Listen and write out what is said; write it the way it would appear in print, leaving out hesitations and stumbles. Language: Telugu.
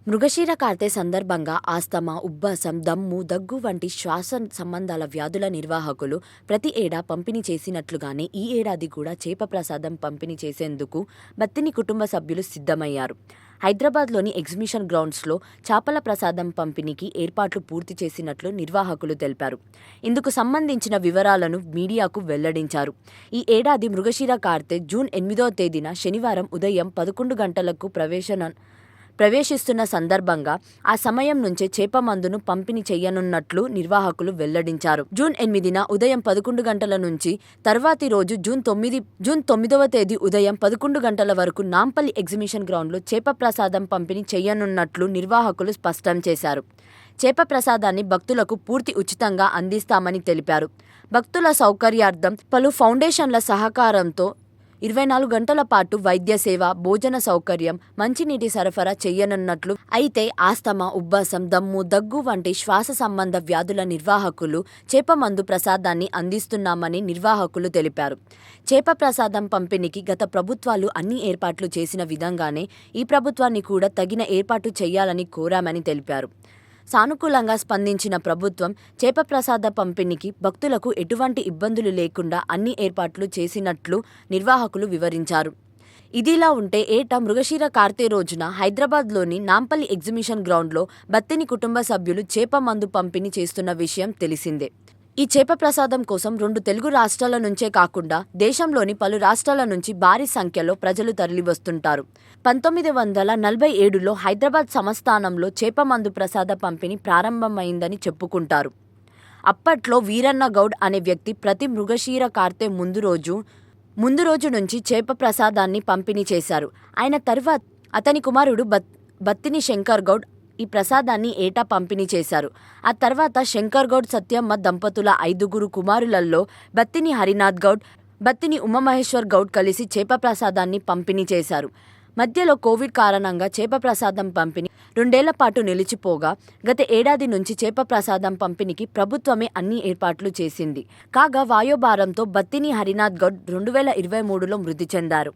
మృగశిర కార్తె సందర్భంగా ఆస్తమా, ఉబ్బసం, దమ్ము, దగ్గు వంటి శ్వాస సంబంధాల వ్యాధుల నిర్వాహకులు ప్రతి ఏడా పంపిణీ చేసినట్లుగానే ఈ ఏడాది కూడా చేప ప్రసాదం పంపిణీ చేసేందుకు బత్తిని కుటుంబ సభ్యులు సిద్ధమయ్యారు. హైదరాబాద్లోని ఎగ్జిబిషన్ గ్రౌండ్స్లో చేపల ప్రసాదం పంపిణీకి ఏర్పాట్లు పూర్తి చేసినట్లు నిర్వాహకులు తెలిపారు. ఇందుకు సంబంధించిన వివరాలను మీడియాకు వెల్లడించారు. ఈ ఏడాది మృగశిర కార్తె జూన్ 8వ తేదీన శనివారం ఉదయం 11 గంటలకు ప్రవేశిస్తున్న సందర్భంగా ఆ సమయం నుంచే చేప మందును పంపిణీ చేయనున్నట్లు నిర్వాహకులు వెల్లడించారు. జూన్ 8న ఉదయం 11 గంటల నుంచి తర్వాతి రోజు జూన్ 9వ తేదీ ఉదయం 11 గంటల వరకు నాంపల్లి ఎగ్జిబిషన్ గ్రౌండ్లో చేప ప్రసాదం పంపిణీ చేయనున్నట్లు నిర్వాహకులు స్పష్టం చేశారు. చేప ప్రసాదాన్ని భక్తులకు పూర్తి ఉచితంగా అందిస్తామని తెలిపారు. భక్తుల సౌకర్యార్థం పలు ఫౌండేషన్ల సహకారంతో 24 గంటల పాటు వైద్య సేవ, భోజన సౌకర్యం, మంచినీటి సరఫరా చేయనున్నట్లు. అయితే ఆస్తమా, ఉబ్బసం, దమ్ము, దగ్గు వంటి శ్వాస సంబంధ వ్యాధుల నిర్వాహకులు చేప మందు ప్రసాదాన్ని అందిస్తున్నామని నిర్వాహకులు తెలిపారు. చేప ప్రసాదం పంపిణీకి గత ప్రభుత్వాలు అన్ని ఏర్పాట్లు చేసిన విధంగానే ఈ ప్రభుత్వాన్ని కూడా తగిన ఏర్పాటు చేయాలని కోరామని తెలిపారు. సానుకూలంగా స్పందించిన ప్రభుత్వం చేప ప్రసాద పంపిణీకి భక్తులకు ఎటువంటి ఇబ్బందులు లేకుండా అన్ని ఏర్పాట్లు చేసినట్లు నిర్వాహకులు వివరించారు. ఇదిలా ఉంటే ఏటా మృగశిర కార్తె రోజున హైదరాబాద్లోని నాంపల్లి ఎగ్జిబిషన్ గ్రౌండ్లో బత్తిని కుటుంబ సభ్యులు చేప మందు పంపిణీ చేస్తున్న విషయం తెలిసిందే. ఈ చేప ప్రసాదం కోసం 2 తెలుగు రాష్ట్రాల నుంచే కాకుండా దేశంలోని పలు రాష్ట్రాల నుంచి భారీ సంఖ్యలో ప్రజలు తరలివస్తుంటారు. 1947లో హైదరాబాద్ సంస్థానంలో చేప మందు ప్రసాద పంపిణీ ప్రారంభమైందని చెప్పుకుంటారు. అప్పట్లో వీరన్న గౌడ్ అనే వ్యక్తి ప్రతి మృగశిర కార్తె ముందు రోజు నుంచి చేప ప్రసాదాన్ని పంపిణీ చేశారు. ఆయన తర్వాత అతని కుమారుడు బత్తిని శంకర్ గౌడ్ ఈ ప్రసాదాన్ని ఏటా పంపిణీ చేశారు. ఆ తర్వాత శంకర్ గౌడ్, సత్యమ్మ దంపతుల 5గురు కుమారులలో బత్తిని హరినాథ్ గౌడ్, బత్తిని ఉమామహేశ్వర్ గౌడ్ కలిసి చేప ప్రసాదాన్ని పంపిణీ చేశారు. మధ్యలో కోవిడ్ కారణంగా చేప ప్రసాదం పంపిణీ 2 ఏళ్ల పాటు నిలిచిపోగా గత ఏడాది నుంచి చేప ప్రసాదం పంపిణీకి ప్రభుత్వమే అన్ని ఏర్పాట్లు చేసింది. కాగా వాయుభారంతో బత్తిని హరినాథ్ గౌడ్ 2023లో మృతి చెందారు.